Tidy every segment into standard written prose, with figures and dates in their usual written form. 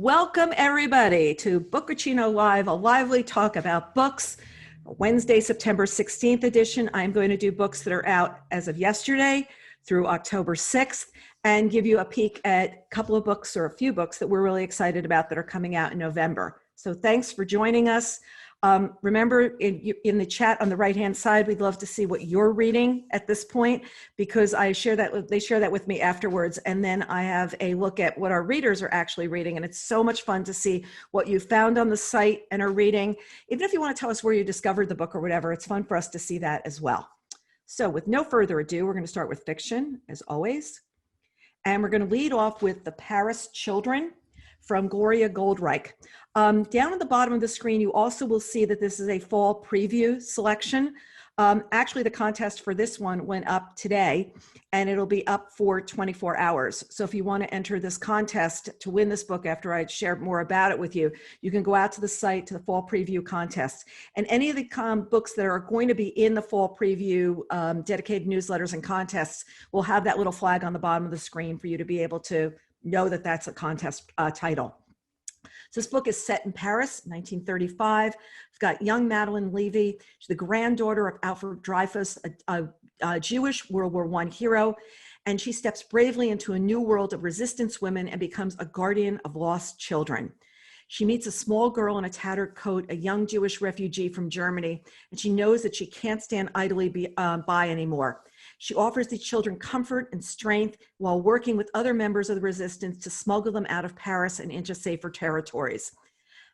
Welcome everybody to Bookaccino Live, a lively talk about books. Wednesday, September 16th edition. I'm going to do books that are out as of yesterday through October 6th and give you a peek at a couple of books or a few books that we're really excited about that are coming out in November. So thanks for joining us. Remember, in the chat on the right-hand side, we'd love to see what you're reading at this point, because they share that with me afterwards, and then I have a look at what our readers are actually reading, and it's so much fun to see what you found on the site and are reading. Even if you want to tell us where you discovered the book or whatever, it's fun for us to see that as well. So with no further ado, we're going to start with fiction, as always, and we're going to lead off with The Paris Children from Gloria Goldreich. Down at the bottom of the screen, you also will see that this is a fall preview selection. Actually, the contest for this one went up today, and it'll be up for 24 hours. So if you want to enter this contest to win this book after I share more about it with you, you can go out to the site to the fall preview contest. And any of the books that are going to be in the fall preview dedicated newsletters and contests will have that little flag on the bottom of the screen for you to be able to know that that's a contest title. So this book is set in Paris, 1935. It's got young Marilynne Levy. She's the granddaughter of Alfred Dreyfus, a Jewish World War I hero, and she steps bravely into a new world of resistance women and becomes a guardian of lost children. She meets a small girl in a tattered coat, a young Jewish refugee from Germany, and she knows that she can't stand idly by anymore. She offers the children comfort and strength while working with other members of the resistance to smuggle them out of Paris and into safer territories.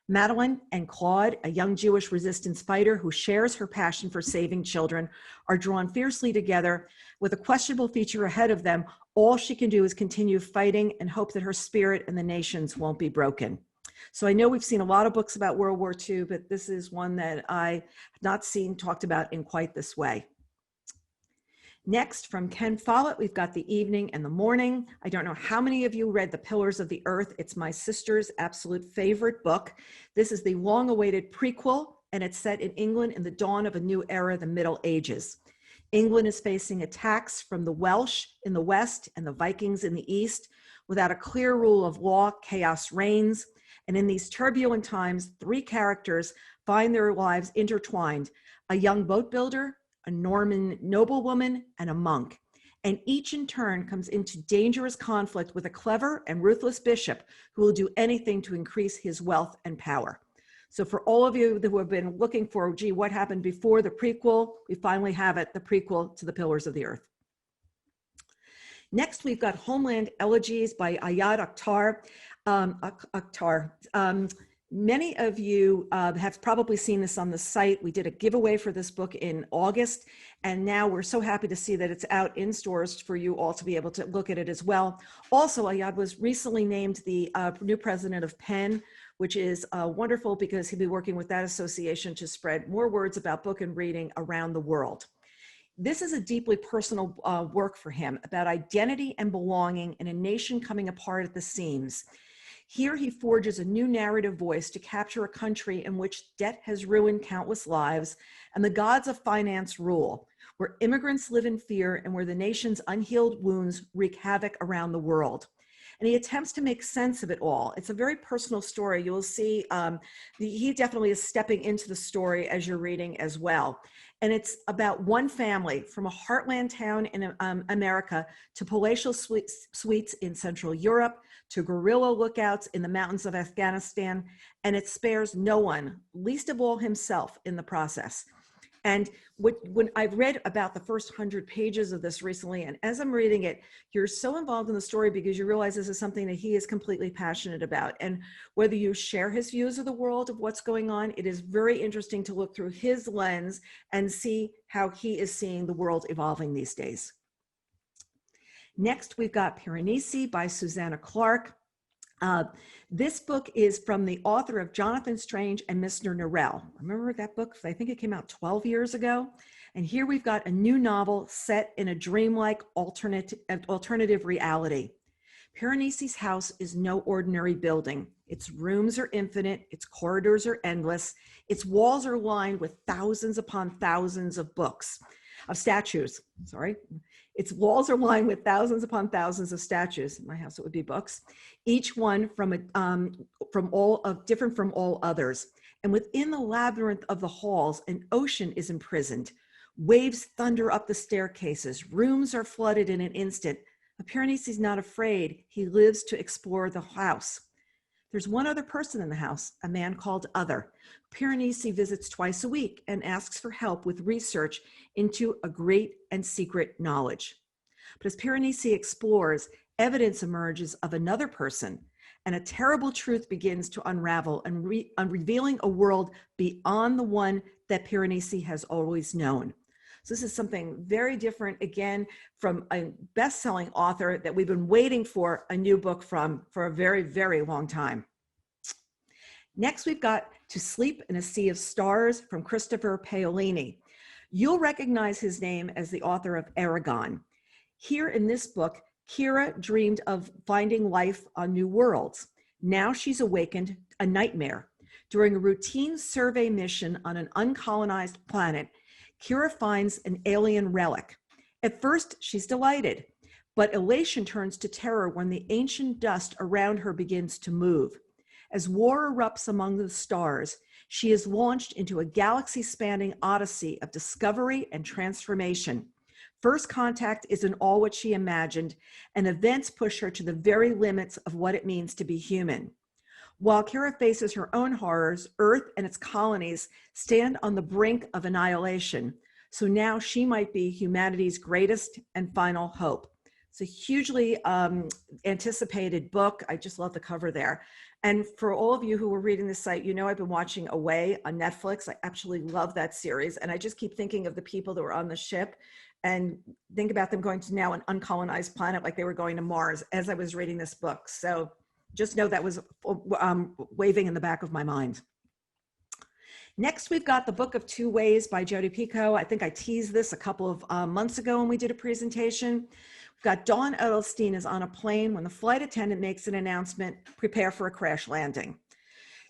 Madeline and Claude, a young Jewish resistance fighter who shares her passion for saving children, are drawn fiercely together. With a questionable future ahead of them, all she can do is continue fighting and hope that her spirit and the nations won't be broken. So I know we've seen a lot of books about World War II, but this is one that I have not seen talked about in quite this way. Next, from Ken Follett, we've got The Evening and the Morning. I don't know how many of you read The Pillars of the Earth. It's my sister's absolute favorite book. This is the long-awaited prequel, and it's set in England in the dawn of a new era, the Middle Ages. England is facing attacks from the Welsh in the west and the Vikings in the east. Without a clear rule of law, chaos reigns. And in these turbulent times, three characters find their lives intertwined: a young boat builder, a Norman noblewoman, and a monk. And each in turn comes into dangerous conflict with a clever and ruthless bishop who will do anything to increase his wealth and power. So for all of you who have been looking for, gee, what happened before the prequel, we finally have it, the prequel to The Pillars of the Earth. Next, we've got Homeland, Elegies by Akhtar. Many of you have probably seen this on the site. We did a giveaway for this book in August, and now we're so happy to see that it's out in stores for you all to be able to look at it as well. Also, Ayad was recently named the new president of PEN, which is wonderful because he'll be working with that association to spread more words about book and reading around the world. This is a deeply personal work for him about identity and belonging in a nation coming apart at the seams. Here he forges a new narrative voice to capture a country in which debt has ruined countless lives and the gods of finance rule, where immigrants live in fear and where the nation's unhealed wounds wreak havoc around the world. And he attempts to make sense of it all. It's a very personal story. You'll see he definitely is stepping into the story as you're reading as well. And it's about one family from a heartland town in America to palatial suites in Central Europe, to guerrilla lookouts in the mountains of Afghanistan, and it spares no one, least of all himself, in the process. And when I've read about the first 100 pages of this recently, and as I'm reading it, you're so involved in the story because you realize this is something that he is completely passionate about. And whether you share his views of the world, of what's going on, it is very interesting to look through his lens and see how he is seeing the world evolving these days. Next, we've got Piranesi by Susanna Clarke. This book is from the author of Jonathan Strange and Mr. Norrell. Remember that book? I think it came out 12 years ago. And here we've got a new novel set in a dreamlike alternative reality. Piranesi's house is no ordinary building. Its rooms are infinite, its corridors are endless, its walls are lined with thousands upon thousands of books. statues, sorry. Its walls are lined with thousands upon thousands of statues. In my house, it would be books, each one different from all others. And within the labyrinth of the halls, an ocean is imprisoned. Waves thunder up the staircases. Rooms are flooded in an instant. Piranesi is not afraid. He lives to explore the house. There's one other person in the house, a man called Other. Piranesi visits twice a week and asks for help with research into a great and secret knowledge. But as Piranesi explores, evidence emerges of another person, and a terrible truth begins to unravel and revealing a world beyond the one that Piranesi has always known. So this is something very different, again, from a best-selling author that we've been waiting for a new book from for a very, very long time. Next, we've got To Sleep in a Sea of Stars from Christopher Paolini. You'll recognize his name as the author of Aragon. Here in this book, Kira dreamed of finding life on new worlds. Now she's awakened a nightmare. During a routine survey mission on an uncolonized planet, Kira finds an alien relic. At first, she's delighted, but elation turns to terror when the ancient dust around her begins to move. As war erupts among the stars, she is launched into a galaxy-spanning odyssey of discovery and transformation. First contact isn't all what she imagined, and events push her to the very limits of what it means to be human. While Kira faces her own horrors, Earth and its colonies stand on the brink of annihilation. So now she might be humanity's greatest and final hope. It's a hugely anticipated book. I just love the cover there. And for all of you who were reading this site, you know I've been watching Away on Netflix. I absolutely love that series. And I just keep thinking of the people that were on the ship and think about them going to now an uncolonized planet like they were going to Mars as I was reading this book. So just know that was waving in the back of my mind. Next, we've got The Book of Two Ways by Jodi Picoult. I think I teased this a couple of months ago when we did a presentation. We've got Dawn Edelstein is on a plane when the flight attendant makes an announcement, prepare for a crash landing.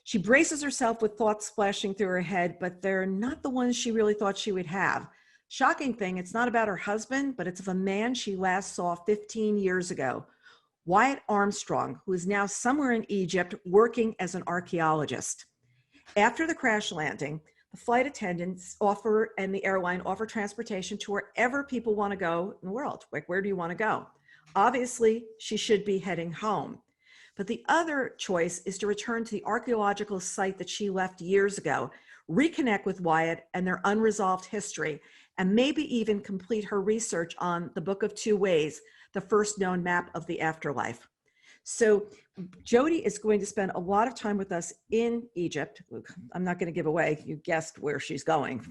She braces herself with thoughts splashing through her head, but they're not the ones she really thought she would have. Shocking thing, it's not about her husband, but it's of a man she last saw 15 years ago. Wyatt Armstrong, who is now somewhere in Egypt working as an archaeologist. After the crash landing, the flight attendants and the airline offer transportation to wherever people want to go in the world. Like, where do you want to go? Obviously, she should be heading home. But the other choice is to return to the archaeological site that she left years ago, reconnect with Wyatt and their unresolved history, and maybe even complete her research on the Book of Two Ways, the first known map of the afterlife. So Jodi is going to spend a lot of time with us in Egypt. I'm not going to give away, you guessed where she's going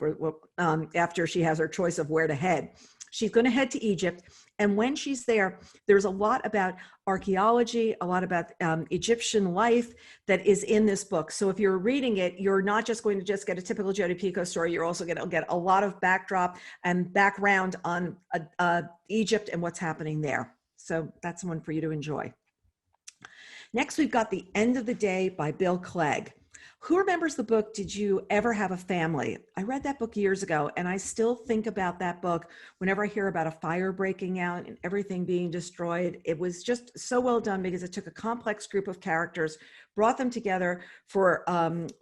after she has her choice of where to head. She's going to head to Egypt. And when she's there, there's a lot about archaeology, a lot about Egyptian life that is in this book. So if you're reading it, you're not just going to just get a typical Jodi Picoult story. You're also going to get a lot of backdrop and background on Egypt and what's happening there. So that's one for you to enjoy. Next, we've got The End of the Day by Bill Clegg. Who remembers the book, Did You Ever Have a Family? I read that book years ago, and I still think about that book whenever I hear about a fire breaking out and everything being destroyed. It was just so well done because it took a complex group of characters, brought them together for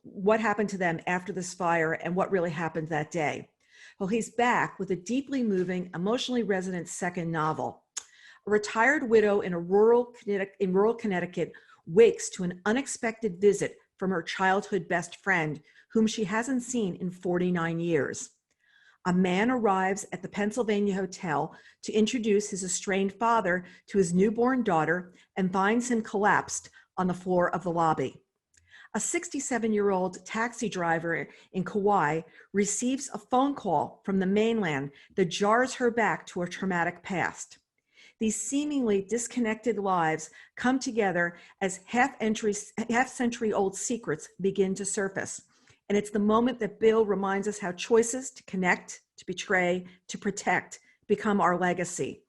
what happened to them after this fire and what really happened that day. Well, he's back with a deeply moving, emotionally resonant second novel. A retired widow in rural Connecticut wakes to an unexpected visit from her childhood best friend, whom she hasn't seen in 49 years. A man arrives at the Pennsylvania hotel to introduce his estranged father to his newborn daughter and finds him collapsed on the floor of the lobby. A 67-year-old taxi driver in Kauai receives a phone call from the mainland that jars her back to a traumatic past. These seemingly disconnected lives come together as half-century-old secrets begin to surface. And it's the moment that Bill reminds us how choices to connect, to betray, to protect become our legacy.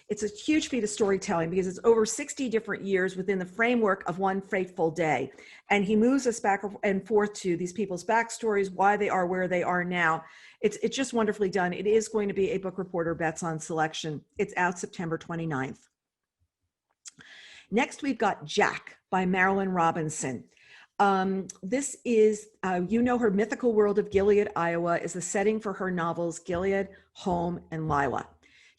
It's a huge feat of storytelling because it's over 60 different years within the framework of one fateful day. And he moves us back and forth to these people's backstories, why they are where they are now. It's just wonderfully done. It is going to be a Book Reporter Bets on selection. It's out September 29th. Next, we've got Jack by Marilynne Robinson. This is, you know, her mythical world of Gilead, Iowa is the setting for her novels Gilead, Home, and Lila.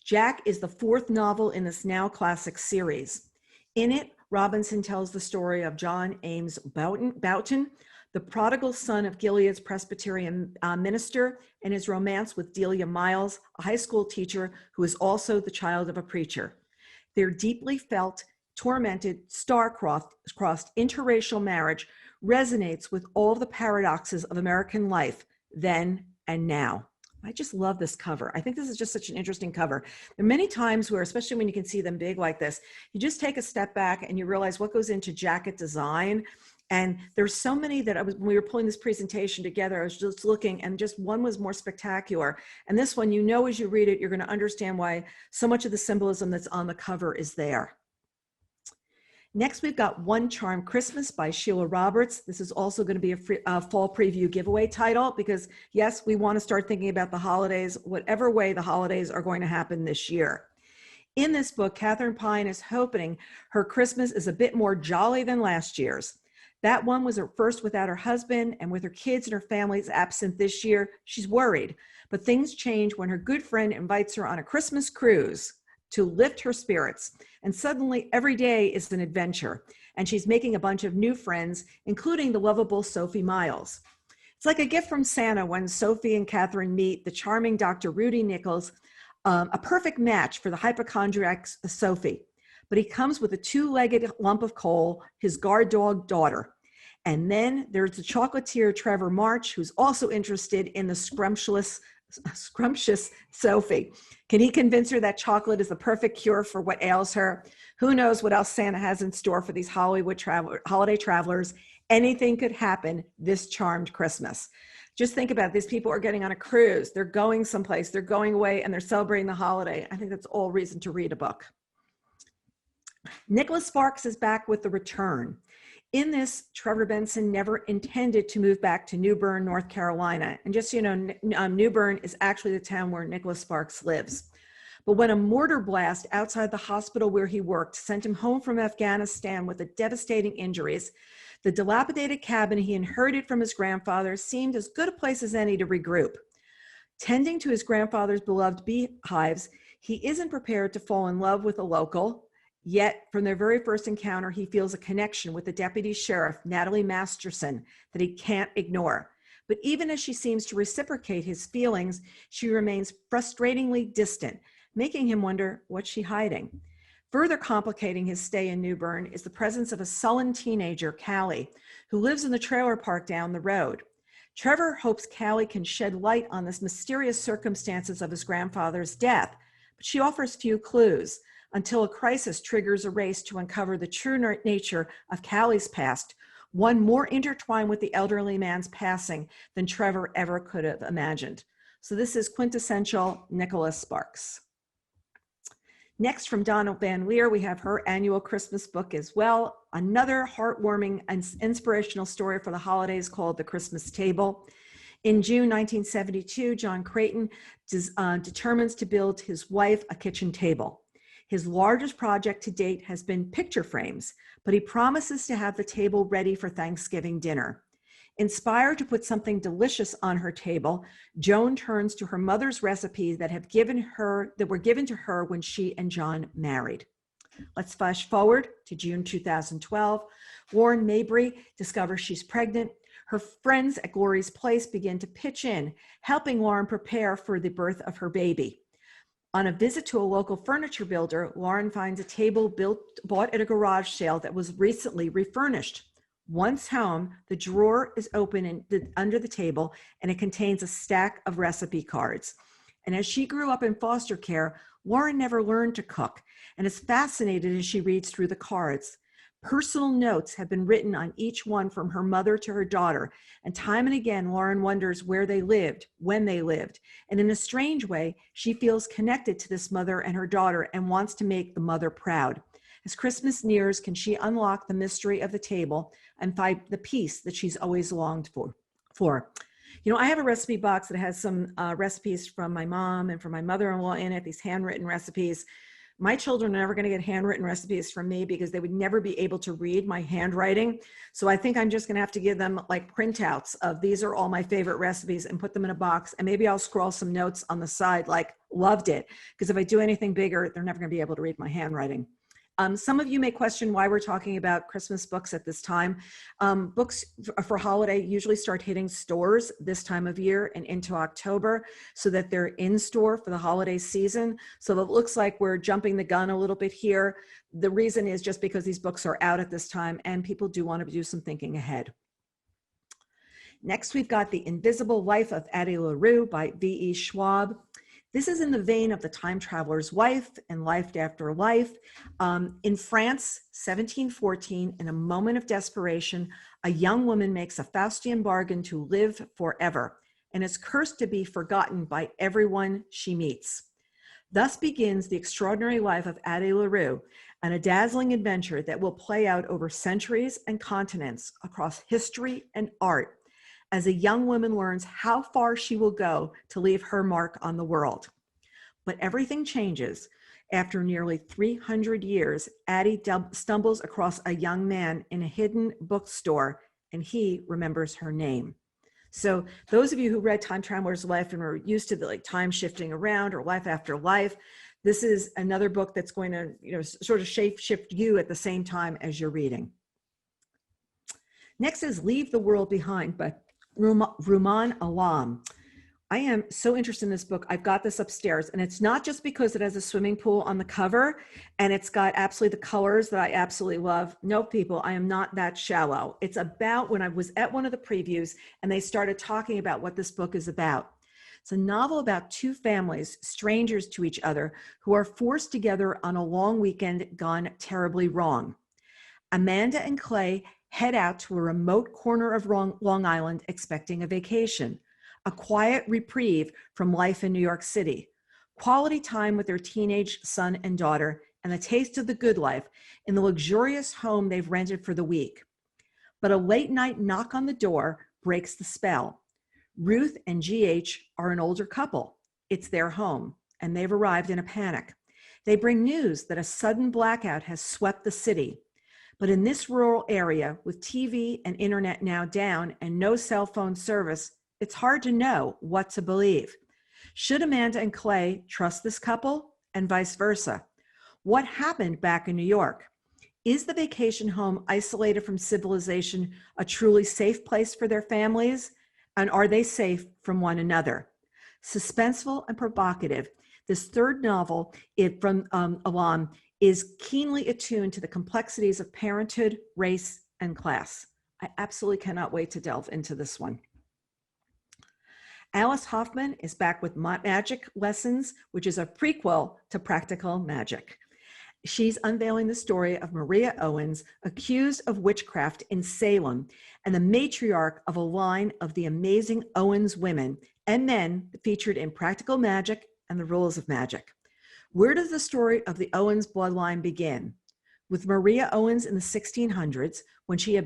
Jack is the fourth novel in this now classic series. In it, Robinson tells the story of John Ames Boughton, the prodigal son of Gilead's Presbyterian minister, and his romance with Delia Miles, a high school teacher who is also the child of a preacher. Their deeply felt, tormented, star-crossed interracial marriage resonates with all the paradoxes of American life then and now. I just love this cover. I think this is just such an interesting cover. There are many times where, especially when you can see them big like this, you just take a step back and you realize what goes into jacket design. And there's so many that when we were pulling this presentation together, I was just looking and just one was more spectacular. And this one, you know, as you read it, you're going to understand why so much of the symbolism that's on the cover is there. Next, we've got One Charmed Christmas by Sheila Roberts. This is also going to be a fall preview giveaway title because, yes, we want to start thinking about the holidays, whatever way the holidays are going to happen this year. In this book, Catherine Pine is hoping her Christmas is a bit more jolly than last year's. That one was her first without her husband, and with her kids and her family's absent this year, she's worried. But things change when her good friend invites her on a Christmas cruise to lift her spirits. And suddenly every day is an adventure. And she's making a bunch of new friends, including the lovable Sophie Miles. It's like a gift from Santa when Sophie and Catherine meet the charming Dr. Rudy Nichols, a perfect match for the hypochondriac Sophie. But he comes with a two-legged lump of coal, his guard dog daughter. And then there's the chocolatier Trevor March, who's also interested in the scrumptious Sophie. Can he convince her that chocolate is the perfect cure for what ails her? Who knows what else Santa has in store for these holiday travelers? Anything could happen this charmed Christmas. Just think about it. These people are getting on a cruise. They're going someplace. They're going away and they're celebrating the holiday. I think that's all reason to read a book. Nicholas Sparks is back with The Return. In this, Trevor Benson never intended to move back to New Bern, North Carolina. And just so you know, New Bern is actually the town where Nicholas Sparks lives. But when a mortar blast outside the hospital where he worked sent him home from Afghanistan with the devastating injuries, the dilapidated cabin he inherited from his grandfather seemed as good a place as any to regroup. Tending to his grandfather's beloved beehives, he isn't prepared to fall in love with a local. Yet, from their very first encounter, he feels a connection with the deputy sheriff, Natalie Masterson, that he can't ignore. But even as she seems to reciprocate his feelings, she remains frustratingly distant, making him wonder what's she hiding. Further complicating his stay in New Bern is the presence of a sullen teenager, Callie, who lives in the trailer park down the road. Trevor hopes Callie can shed light on the mysterious circumstances of his grandfather's death, but she offers few clues, until a crisis triggers a race to uncover the true nature of Callie's past, one more intertwined with the elderly man's passing than Trevor ever could have imagined. So this is quintessential Nicholas Sparks. Next, from Donna VanLiere, we have her annual Christmas book as well. Another heartwarming and inspirational story for the holidays called The Christmas Table. In June 1972, John Creighton determines to build his wife a kitchen table. His largest project to date has been picture frames, but he promises to have the table ready for Thanksgiving dinner. Inspired to put something delicious on her table, Joan turns to her mother's recipes that were given to her when she and John married. Let's flash forward to June 2012. Warren Mabry discovers she's pregnant. Her friends at Gloria's place begin to pitch in, helping Lauren prepare for the birth of her baby. On a visit to a local furniture builder, Lauren finds a table bought at a garage sale that was recently refurnished. Once home, the drawer is open under the table, and it contains a stack of recipe cards. And as she grew up in foster care, Lauren never learned to cook and is fascinated as she reads through the cards. Personal notes have been written on each one from her mother to her daughter, and time and again, Lauren wonders where they lived, when they lived, and in a strange way, she feels connected to this mother and her daughter and wants to make the mother proud. As Christmas nears, can she unlock the mystery of the table and find the peace that she's always longed for? You know, I have a recipe box that has some recipes from my mom and from my mother-in-law in it, these handwritten recipes. My children are never going to get handwritten recipes from me because they would never be able to read my handwriting. So I think I'm just going to have to give them like printouts of these are all my favorite recipes and put them in a box. And maybe I'll scroll some notes on the side like loved it. Because if I do anything bigger, they're never going to be able to read my handwriting. Some of you may question why we're talking about Christmas books at this time. Books for holiday usually start hitting stores this time of year and into October so that they're in store for the holiday season. So it looks like we're jumping the gun a little bit here. The reason is just because these books are out at this time and people do want to do some thinking ahead. Next, we've got The Invisible Life of Addie LaRue by V.E. Schwab. This is in the vein of The Time Traveler's Wife and Life After Life. In France, 1714, in a moment of desperation, a young woman makes a Faustian bargain to live forever and is cursed to be forgotten by everyone she meets. Thus begins the extraordinary life of Addie LaRue, and a dazzling adventure that will play out over centuries and continents across history and art, as a young woman learns how far she will go to leave her mark on the world. But everything changes. After nearly 300 years, Addie stumbles across a young man in a hidden bookstore, and he remembers her name. So those of you who read Time Traveler's Life and were used to the like time shifting around or Life After Life, this is another book that's going to, you know, sort of shape shift you at the same time as you're reading. Next is Leave the World Behind by Rumaan Alam. I am so interested in this book. I've got this upstairs, and it's not just because it has a swimming pool on the cover and it's got absolutely the colors that I absolutely love. No, people, I am not that shallow. It's about when I was at one of the previews and they started talking about what this book is about. It's a novel about two families, strangers to each other, who are forced together on a long weekend gone terribly wrong. Amanda and Clay head out to a remote corner of Long Island expecting a vacation, a quiet reprieve from life in New York City, quality time with their teenage son and daughter, and a taste of the good life in the luxurious home they've rented for the week. But a late night knock on the door breaks the spell. Ruth and GH are an older couple. It's their home, and they've arrived in a panic. They bring news that a sudden blackout has swept the city. But in this rural area, with TV and internet now down and no cell phone service, it's hard to know what to believe. Should Amanda and Clay trust this couple, and vice versa? What happened back in New York? Is the vacation home isolated from civilization a truly safe place for their families? And are they safe from one another? Suspenseful and provocative, this third novel from Alam is keenly attuned to the complexities of parenthood, race, and class. I absolutely cannot wait to delve into this one. Alice Hoffman is back with Magic Lessons, which is a prequel to Practical Magic. She's unveiling the story of Maria Owens, accused of witchcraft in Salem, and the matriarch of a line of the amazing Owens women and men featured in Practical Magic and the Rules of Magic. Where does the story of the Owens bloodline begin? With Maria Owens in the 1600s, when she's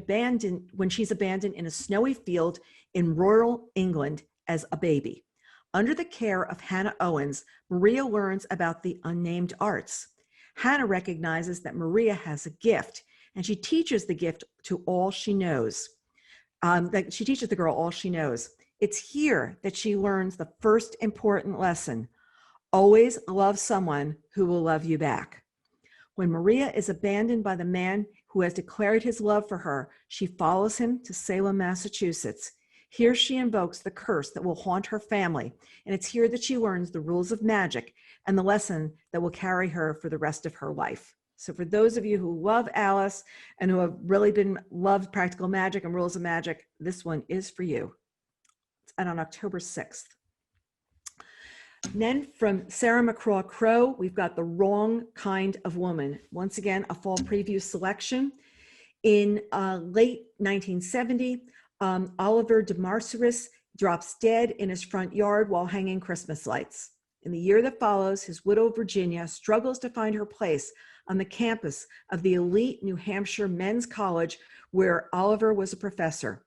abandoned in a snowy field in rural England as a baby. Under the care of Hannah Owens, Maria learns about the unnamed arts. Hannah recognizes that Maria has a gift, and she teaches the gift to all she knows. She teaches the girl all she knows. It's here that she learns the first important lesson. Always love someone who will love you back. When Maria is abandoned by the man who has declared his love for her, she follows him to Salem, Massachusetts. Here she invokes the curse that will haunt her family, and it's here that she learns the rules of magic and the lesson that will carry her for the rest of her life. So for those of you who love Alice and who have really loved Practical Magic and Rules of Magic, this one is for you. And on October 6th. And then from Sarah McCraw Crow, we've got The Wrong Kind of Woman. Once again, a fall preview selection. In late 1970, Oliver de Marseris drops dead in his front yard while hanging Christmas lights. In the year that follows, his widow Virginia struggles to find her place on the campus of the elite New Hampshire Men's College where Oliver was a professor.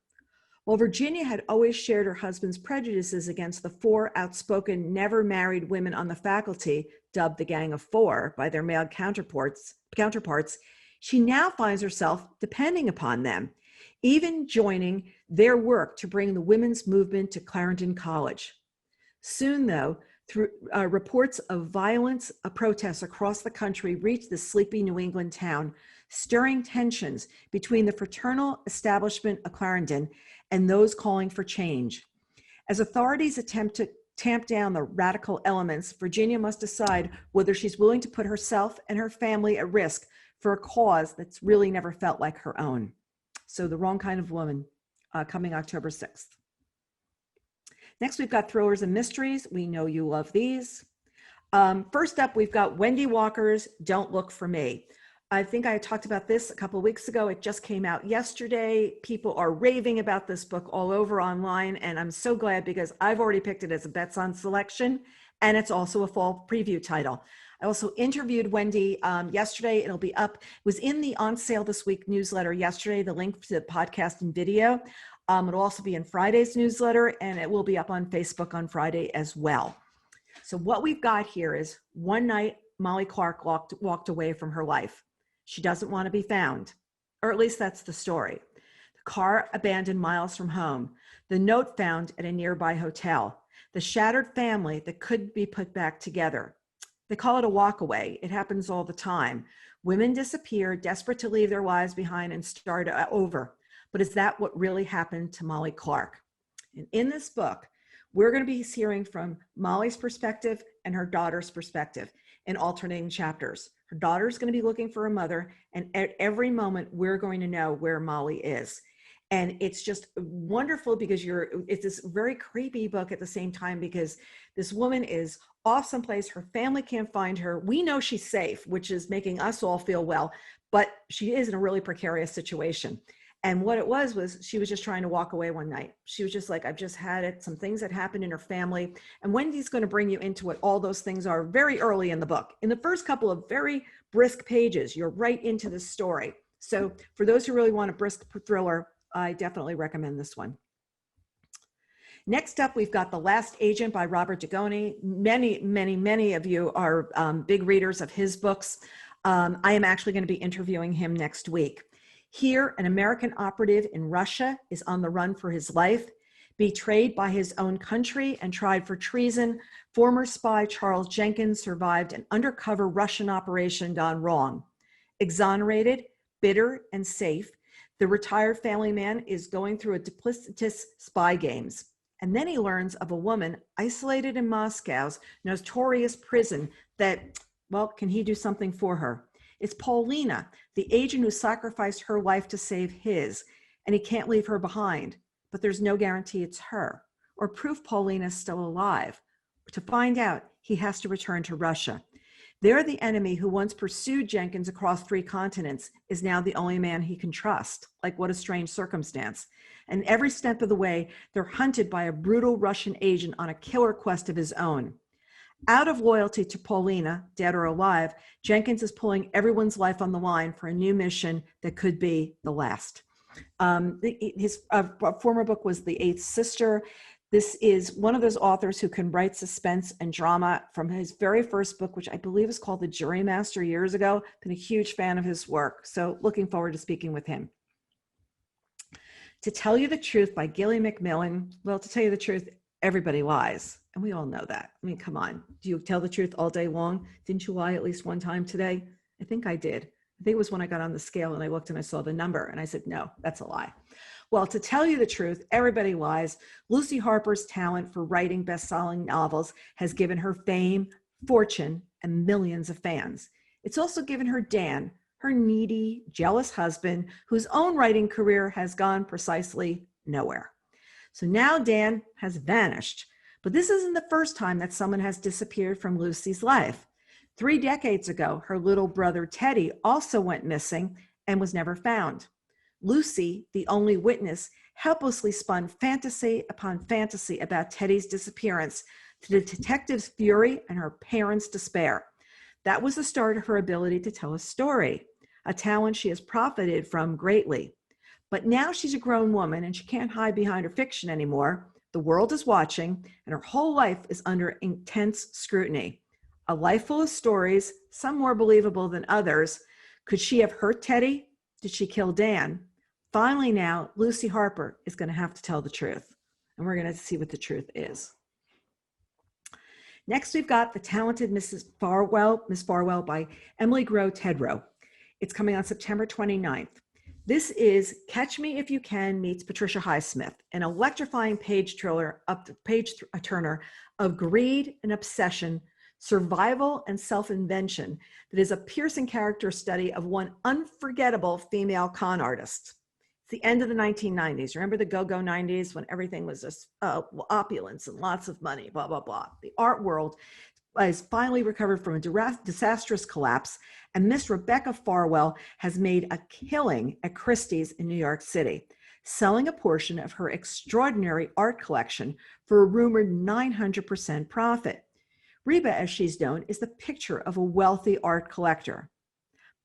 While Virginia had always shared her husband's prejudices against the 4 outspoken, never married women on the faculty, dubbed the Gang of 4 by their male counterparts, she now finds herself depending upon them, even joining their work to bring the women's movement to Clarendon College. Soon, though, through reports of violence, protests across the country reached the sleepy New England town, stirring tensions between the fraternal establishment of Clarendon and those calling for change. As authorities attempt to tamp down the radical elements, Virginia must decide whether she's willing to put herself and her family at risk for a cause that's really never felt like her own. So The Wrong Kind of Woman, coming October 6th. Next, we've got Thrillers and Mysteries. We know you love these. First up, we've got Wendy Walker's Don't Look for Me. I think I talked about this a couple of weeks ago. It just came out yesterday. People are raving about this book all over online, and I'm so glad because I've already picked it as a Bets on selection, and it's also a fall preview title. I also interviewed Wendy yesterday. It'll be up. It was in the On Sale This Week newsletter yesterday, the link to the podcast and video. It'll also be in Friday's newsletter, and it will be up on Facebook on Friday as well. So what we've got here is one night, Molly Clarke walked away from her life. She doesn't want to be found, or at least that's the story. The car abandoned miles from home. The note found at a nearby hotel. The shattered family that could be put back together. They call it a walkaway. It happens all the time. Women disappear, desperate to leave their lives behind and start over. But is that what really happened to Molly Clarke? And in this book, we're going to be hearing from Molly's perspective and her daughter's perspective in alternating chapters. Her daughter's going to be looking for a mother, and at every moment, we're going to know where Molly is. And it's just wonderful because it's this very creepy book at the same time because this woman is off someplace. Her family can't find her. We know she's safe, which is making us all feel well, but she is in a really precarious situation. And what it was she was just trying to walk away one night. She was just like, I've just had it. Some things that happened in her family. And Wendy's going to bring you into what all those things are very early in the book. In the first couple of very brisk pages, you're right into the story. So for those who really want a brisk thriller, I definitely recommend this one. Next up, we've got The Last Agent by Robert Dugoni. Many of you are big readers of his books. I am actually going to be interviewing him next week. Here, an American operative in Russia is on the run for his life. Betrayed by his own country and tried for treason, former spy Charles Jenkins survived an undercover Russian operation gone wrong. Exonerated, bitter, and safe, the retired family man is going through a duplicitous spy games. And then he learns of a woman isolated in Moscow's notorious prison that, well, can he do something for her? It's Paolini, the agent who sacrificed her life to save his, and he can't leave her behind. But there's no guarantee it's her, or proof Paolini's still alive. To find out, he has to return to Russia. There, the enemy who once pursued Jenkins across 3 continents is now the only man he can trust. Like, what a strange circumstance. And every step of the way, they're hunted by a brutal Russian agent on a killer quest of his own. Out of loyalty to Paolini, dead or alive, Jenkins is pulling everyone's life on the line for a new mission that could be the last. His former book was The Eighth Sister. This is one of those authors who can write suspense and drama. From his very first book, which I believe is called The Jurymaster years ago. Been a huge fan of his work, so looking forward to speaking with him. To Tell You the Truth by Gily Macmillan. Well, to tell you the truth, everybody lies, and we all know that. I mean, come on. Do you tell the truth all day long? Didn't you lie at least one time today? I think I did. I think it was when I got on the scale and I looked and I saw the number and I said, no, that's a lie. Well, to tell you the truth, everybody lies. Lucy Harper's talent for writing best-selling novels has given her fame, fortune, and millions of fans. It's also given her Dan, her needy, jealous husband, whose own writing career has gone precisely nowhere. So now Dan has vanished, but this isn't the first time that someone has disappeared from Lucy's life. 3 decades ago, her little brother Teddy also went missing and was never found. Lucy, the only witness, helplessly spun fantasy upon fantasy about Teddy's disappearance to the detective's fury and her parents' despair. That was the start of her ability to tell a story, a talent she has profited from greatly. But now she's a grown woman and she can't hide behind her fiction anymore. The world is watching and her whole life is under intense scrutiny. A life full of stories, some more believable than others. Could she have hurt Teddy? Did she kill Dan? Finally now, Lucy Harper is going to have to tell the truth. And we're going to see what the truth is. Next, we've got The Talented Miss Farwell by Emily Groh Tedrawe. It's coming on September 29th. This is Catch Me If You Can meets Patricia Highsmith, an electrifying page turner of greed and obsession, survival and self-invention that is a piercing character study of one unforgettable female con artist. It's the end of the 1990s. Remember the go-go 90s when everything was just opulence and lots of money, blah, blah, blah. The art world has finally recovered from a disastrous collapse, and Miss Rebecca Farwell has made a killing at Christie's in New York City, selling a portion of her extraordinary art collection for a rumored 900% profit. Reba, as she's known, is the picture of a wealthy art collector.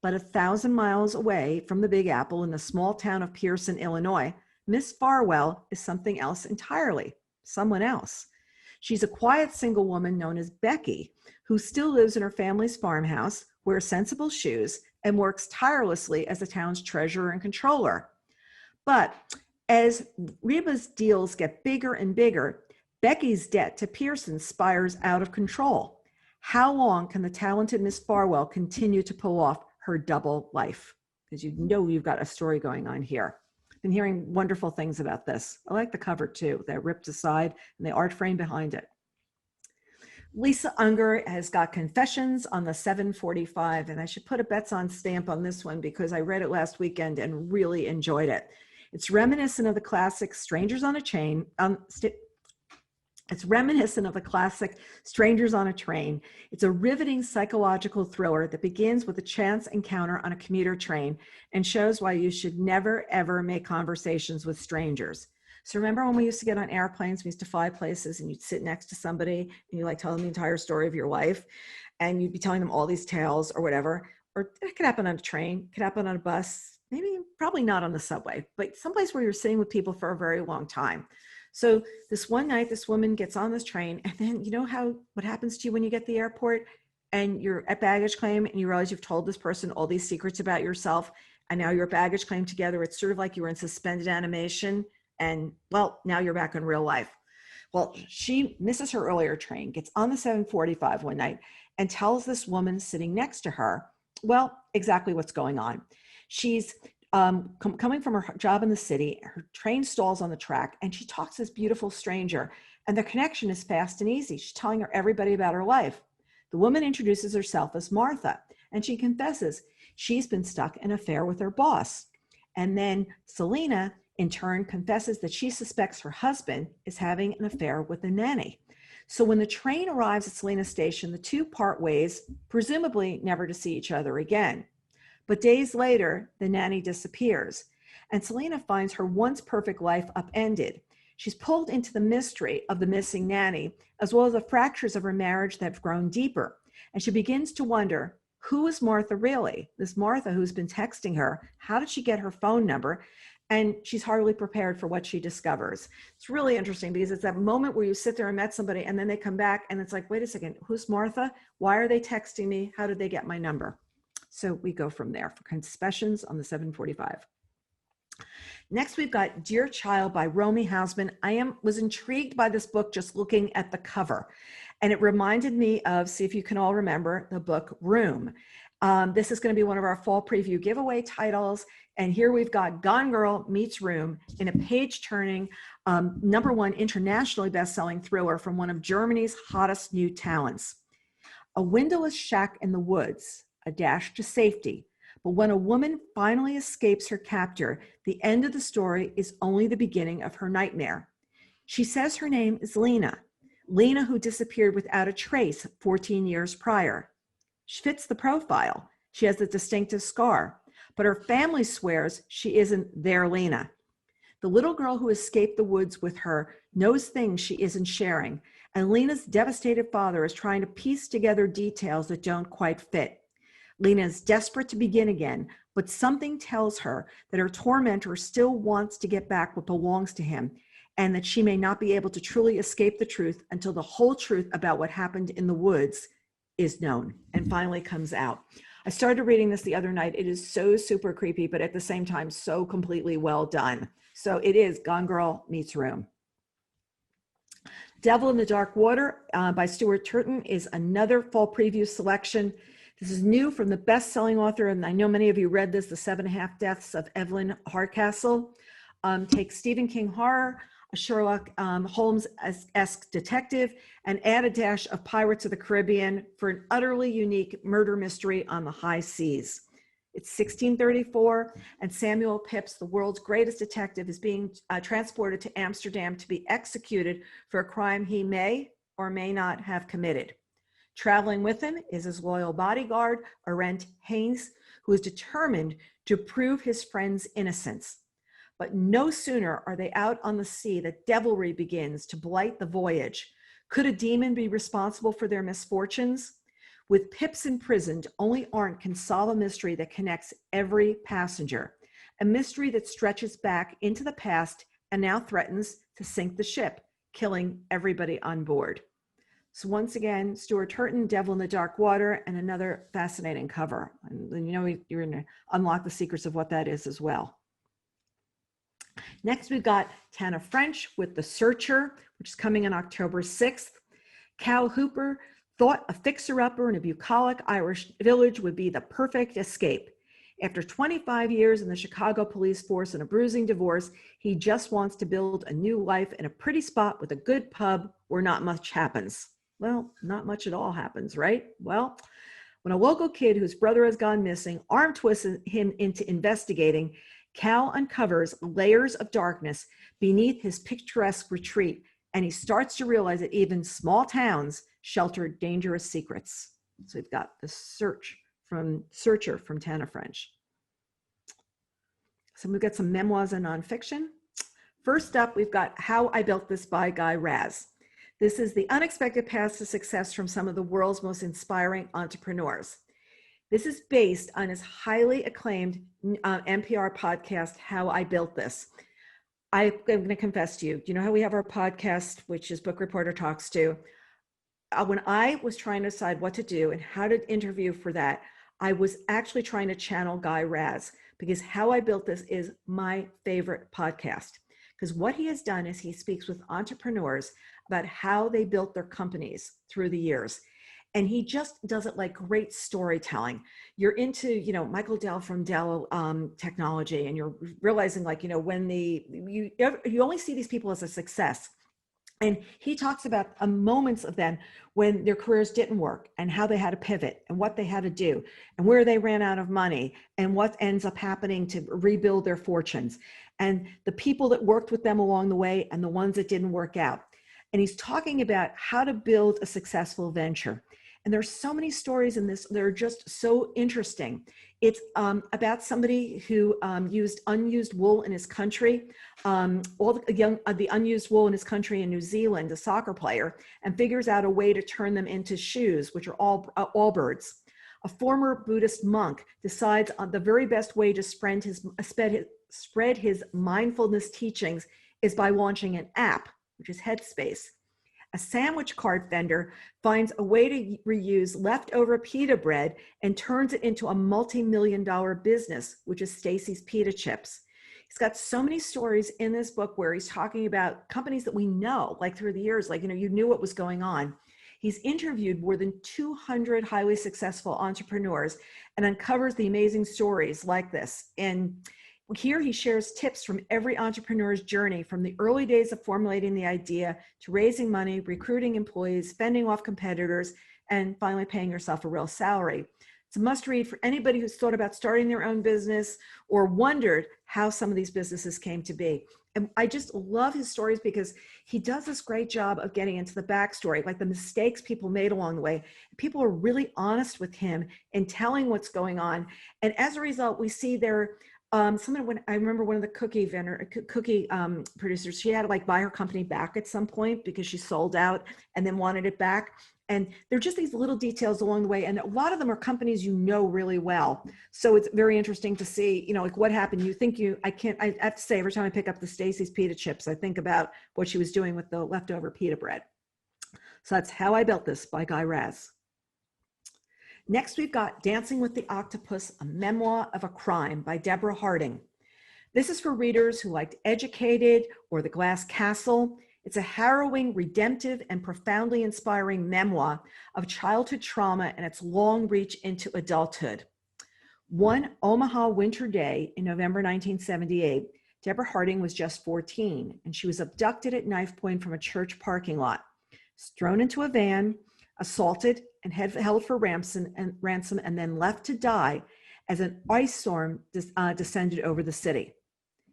But 1,000 miles away from the Big Apple in the small town of Pearson, Illinois, Miss Farwell is something else entirely, someone else. She's a quiet single woman known as Becky, who still lives in her family's farmhouse, wears sensible shoes, and works tirelessly as the town's treasurer and controller. But as Reba's deals get bigger and bigger, Becky's debt to Pearson spirals out of control. How long can the talented Miss Farwell continue to pull off her double life? Because you know you've got a story going on here. Been hearing wonderful things about this. I like the cover too. They're ripped aside and the art frame behind it. Lisa Unger has got Confessions on the 745, and I should put a bets on stamp on this one because I read it last weekend and really enjoyed it. It's reminiscent of the classic Strangers on a Train. It's reminiscent of the classic Strangers on a Train. It's a riveting psychological thriller that begins with a chance encounter on a commuter train and shows why you should never, ever make conversations with strangers. So remember when we used to get on airplanes, we used to fly places and you'd sit next to somebody and you like tell them the entire story of your life and you'd be telling them all these tales or whatever. Or it could happen on a train, it could happen on a bus, maybe probably not on the subway, but someplace where you're sitting with people for a very long time. So this one night, this woman gets on this train, and then you know what happens to you when you get to the airport and you're at baggage claim and you realize you've told this person all these secrets about yourself, and now you're at baggage claim together. It's sort of like you were in suspended animation, and well, now you're back in real life. Well, she misses her earlier train, gets on the 745 one night, and tells this woman sitting next to her, well, exactly what's going on. She's coming from her job in the city, her train stalls on the track, and she talks to this beautiful stranger, and their connection is fast and easy. She's telling her everybody about her life. The woman introduces herself as Martha, and she confesses she's been stuck in an affair with her boss. And then Selena, in turn, confesses that she suspects her husband is having an affair with a nanny. So when the train arrives at Selena's station, the two part ways, presumably never to see each other again. But days later, the nanny disappears, and Selena finds her once perfect life upended. She's pulled into the mystery of the missing nanny, as well as the fractures of her marriage that have grown deeper. And she begins to wonder, who is Martha really? This Martha who's been texting her, how did she get her phone number? And she's hardly prepared for what she discovers. It's really interesting because it's that moment where you sit there and met somebody and then they come back and it's like, wait a second, who's Martha? Why are they texting me? How did they get my number? So we go from there for Confessions on the 745. Next, we've got Dear Child by Romy Hausman. I was intrigued by this book just looking at the cover. And it reminded me of, see if you can all remember, the book Room. This is going to be one of our fall preview giveaway titles. And here we've got Gone Girl Meets Room in a page-turning, #1 internationally best-selling thriller from one of Germany's hottest new talents. A windowless shack in the woods, a dash to safety. But when a woman finally escapes her captor, the end of the story is only the beginning of her nightmare. She says her name is Lena who disappeared without a trace 14 years prior. She fits the profile. She has a distinctive scar. but her family swears she isn't their Lena. The little girl who escaped the woods with her knows things she isn't sharing, and Lena's devastated father is trying to piece together details that don't quite fit. Lena is desperate to begin again, but something tells her that her tormentor still wants to get back what belongs to him, and that she may not be able to truly escape the truth until the whole truth about what happened in the woods is known and finally comes out. I started reading this the other night. It is so super creepy, but at the same time, so completely well done. So it is Gone Girl meets Room. Devil in the Dark Water by Stuart Turton is another fall preview selection. This is new from the best-selling author, and I know many of you read this, The 7.5 Deaths of Evelyn Hardcastle. Take Stephen King horror, a Sherlock Holmes-esque detective, and add a dash of Pirates of the Caribbean for an utterly unique murder mystery on the high seas. It's 1634, and Samuel Pepys, the world's greatest detective, is being transported to Amsterdam to be executed for a crime he may or may not have committed. Traveling with him is his loyal bodyguard, Arent Haynes, who is determined to prove his friend's innocence. But no sooner are they out on the sea that devilry begins to blight the voyage. Could a demon be responsible for their misfortunes? With Pepys imprisoned, only Arndt can solve a mystery that connects every passenger, a mystery that stretches back into the past and now threatens to sink the ship, killing everybody on board. So once again, Stuart Turton, Devil in the Dark Water, and another fascinating cover. And you know, you're going to unlock the secrets of what that is as well. Next, we've got Tana French with The Searcher, which is coming on October 6th. Cal Hooper thought a fixer-upper in a bucolic Irish village would be the perfect escape. After 25 years in the Chicago police force and a bruising divorce, he just wants to build a new life in a pretty spot with a good pub where not much happens. Well, not much at all happens, right? Well, when a local kid whose brother has gone missing arm twists him into investigating, Cal uncovers layers of darkness beneath his picturesque retreat, and he starts to realize that even small towns shelter dangerous secrets. So we've got The Searcher from Tana French. So we've got some memoirs and nonfiction. First up, we've got How I Built This by Guy Raz. This is the unexpected path to success from some of the world's most inspiring entrepreneurs. This is based on his highly acclaimed NPR podcast, How I Built This. I'm going to confess to you, do you know how we have our podcast, which is Book Reporter Talks To? When I was trying to decide what to do and how to interview for that, I was actually trying to channel Guy Raz, because How I Built This is my favorite podcast. Because what he has done is he speaks with entrepreneurs about how they built their companies through the years. And he just does it like great storytelling. You're into, you know, Michael Dell from Dell Technology, and you're realizing, like, you know, when you only see these people as a success. And he talks about moments of them when their careers didn't work and how they had to pivot and what they had to do and where they ran out of money and what ends up happening to rebuild their fortunes and the people that worked with them along the way and the ones that didn't work out. And he's talking about how to build a successful venture. And there's so many stories in this that are just so interesting. It's about somebody who used unused wool in his country, the unused wool in his country in New Zealand, a soccer player, and figures out a way to turn them into shoes, which are all birds. A former Buddhist monk decides on the very best way to spread his mindfulness teachings is by launching an app, which is Headspace. A sandwich cart vendor finds a way to reuse leftover pita bread and turns it into a multi-million-dollar business, which is Stacy's Pita Chips. He's got so many stories in this book where he's talking about companies that we know, like through the years, like, you know, you knew what was going on. He's interviewed more than 200 highly successful entrepreneurs and uncovers the amazing stories like this. And here he shares tips from every entrepreneur's journey, from the early days of formulating the idea to raising money, recruiting employees, fending off competitors, and finally paying yourself a real salary. It's a must read for anybody who's thought about starting their own business or wondered how some of these businesses came to be. And I just love his stories because he does this great job of getting into the backstory, like the mistakes people made along the way. People are really honest with him in telling what's going on. And as a result, we see there, when I remember one of the cookie producers, she had to like buy her company back at some point because she sold out and then wanted it back. And they're just these little details along the way. And a lot of them are companies you know really well. So it's very interesting to see, you know, like what happened. I have to say, every time I pick up the Stacy's pita chips, I think about what she was doing with the leftover pita bread. So that's How I Built This by Guy Raz. Next, we've got Dancing with the Octopus, a Memoir of a Crime by Deborah Harding. This is for readers who liked Educated or The Glass Castle. It's a harrowing, redemptive, and profoundly inspiring memoir of childhood trauma and its long reach into adulthood. One Omaha winter day in November 1978, Deborah Harding was just 14, and she was abducted at knife point from a church parking lot, thrown into a van, assaulted, and held for ransom, and then left to die as an ice storm descended over the city.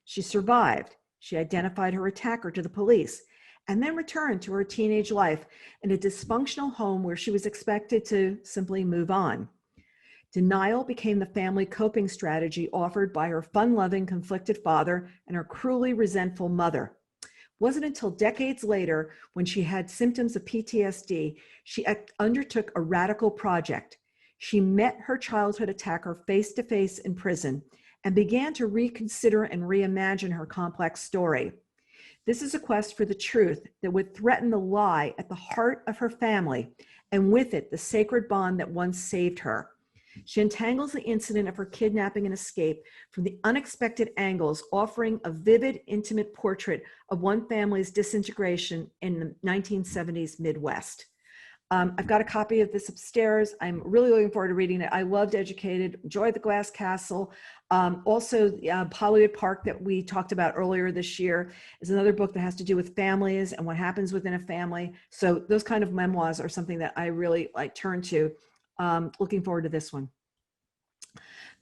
She survived. She identified her attacker to the police, and then returned to her teenage life in a dysfunctional home where she was expected to simply move on. Denial became the family coping strategy offered by her fun-loving, conflicted father and her cruelly resentful mother. It wasn't until decades later, when she had symptoms of PTSD, she undertook a radical project. She met her childhood attacker face-to-face in prison and began to reconsider and reimagine her complex story. This is a quest for the truth that would threaten the lie at the heart of her family, and with it, the sacred bond that once saved her. She untangles the incident of her kidnapping and escape from the unexpected angles, offering a vivid, intimate portrait of one family's disintegration in the 1970s Midwest. I've got a copy of this upstairs. I'm really looking forward to reading it. I loved Educated, enjoyed The Glass Castle. Also, Hollywood Park that we talked about earlier this year is another book that has to do with families and what happens within a family. So those kind of memoirs are something that I really turn to. Looking forward to this one.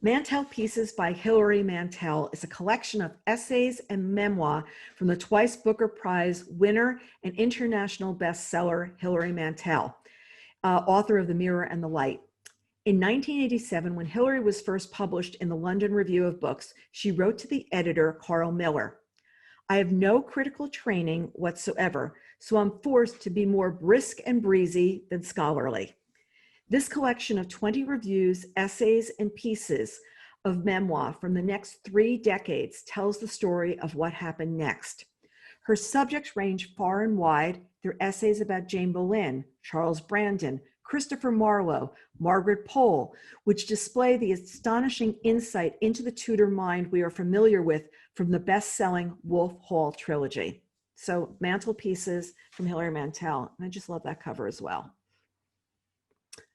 Mantel Pieces by Hilary Mantel is a collection of essays and memoir from the twice Booker Prize winner and international bestseller Hilary Mantel, author of The Mirror and the Light. In 1987, when Hilary was first published in the London Review of Books, she wrote to the editor, Carl Miller, "I have no critical training whatsoever, so I'm forced to be more brisk and breezy than scholarly." This collection of 20 reviews, essays, and pieces of memoir from the next 3 decades tells the story of what happened next. Her subjects range far and wide. They're essays about Jane Boleyn, Charles Brandon, Christopher Marlowe, Margaret Pole, which display the astonishing insight into the Tudor mind we are familiar with from the best-selling Wolf Hall trilogy. So Mantelpieces from Hilary Mantel, and I just love that cover as well.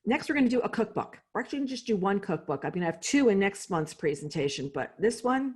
Next, we're going to do a cookbook. We're actually going to just do one cookbook. I'm going to have 2 in next month's presentation, but this one,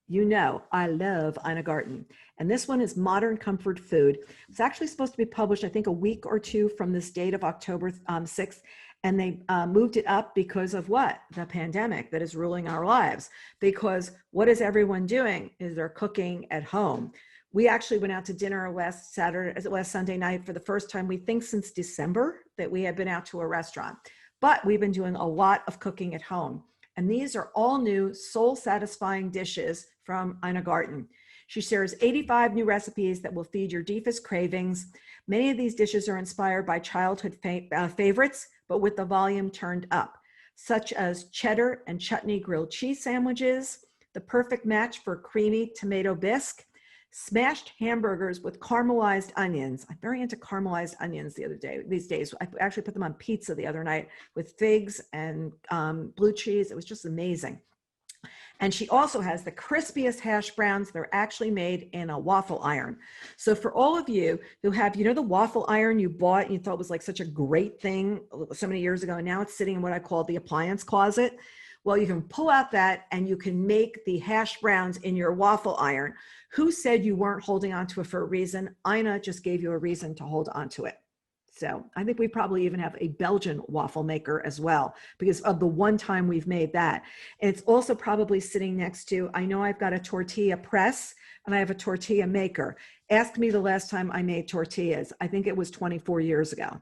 you know, I love Ina Garten. And this one is Modern Comfort Food. It's actually supposed to be published, I think, a week or 2 from this date of October 6th. And they moved it up because of what? The pandemic that is ruling our lives. Because what is everyone doing? Is they're cooking at home. We actually went out to dinner last Sunday night for the first time, we think since December, that we had been out to a restaurant. But we've been doing a lot of cooking at home. And these are all new, soul-satisfying dishes from Ina Garten. She shares 85 new recipes that will feed your deepest cravings. Many of these dishes are inspired by childhood favorites, but with the volume turned up, such as cheddar and chutney grilled cheese sandwiches, the perfect match for creamy tomato bisque, smashed hamburgers with caramelized onions. I'm very into caramelized onions these days. I actually put them on pizza the other night with figs and blue cheese. It was just amazing. And she also has the crispiest hash browns. They're actually made in a waffle iron. So for all of you who have, you know, the waffle iron you bought and you thought was like such a great thing so many years ago, and now it's sitting in what I call the appliance closet. Well, you can pull out that and you can make the hash browns in your waffle iron. Who said you weren't holding on to it for a reason? Ina just gave you a reason to hold on to it. So I think we probably even have a Belgian waffle maker as well, because of the one time we've made that. And it's also probably sitting next to, I know I've got a tortilla press and I have a tortilla maker. Ask me the last time I made tortillas. I think it was 24 years ago.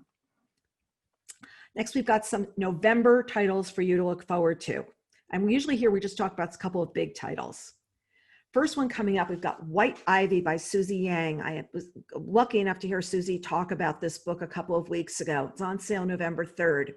Next, we've got some November titles for you to look forward to. And usually here we just talk about a couple of big titles. First one coming up, we've got White Ivy by Susie Yang. I was lucky enough to hear Susie talk about this book a couple of weeks ago. It's on sale November 3rd.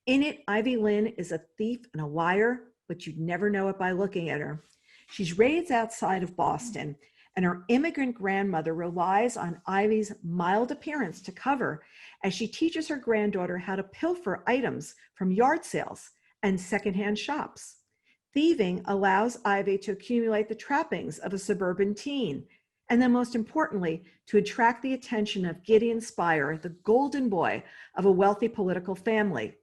In it, Ivy Lynn is a thief and a liar, but you'd never know it by looking at her. She's raised outside of Boston, and her immigrant grandmother relies on Ivy's mild appearance to cover as she teaches her granddaughter how to pilfer items from yard sales and secondhand shops. Thieving allows Ivy to accumulate the trappings of a suburban teen, and then most importantly, to attract the attention of Gideon Spire, the golden boy of a wealthy political family.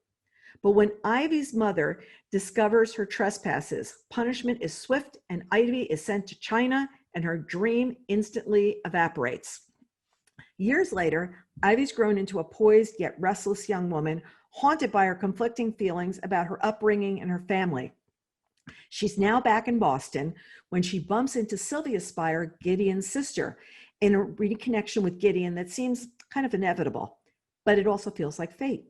But when Ivy's mother discovers her trespasses, punishment is swift and Ivy is sent to China and her dream instantly evaporates. Years later, Ivy's grown into a poised yet restless young woman, haunted by her conflicting feelings about her upbringing and her family. She's now back in Boston when she bumps into Sylvia Spire, Gideon's sister, in a reconnection with Gideon that seems kind of inevitable, but it also feels like fate.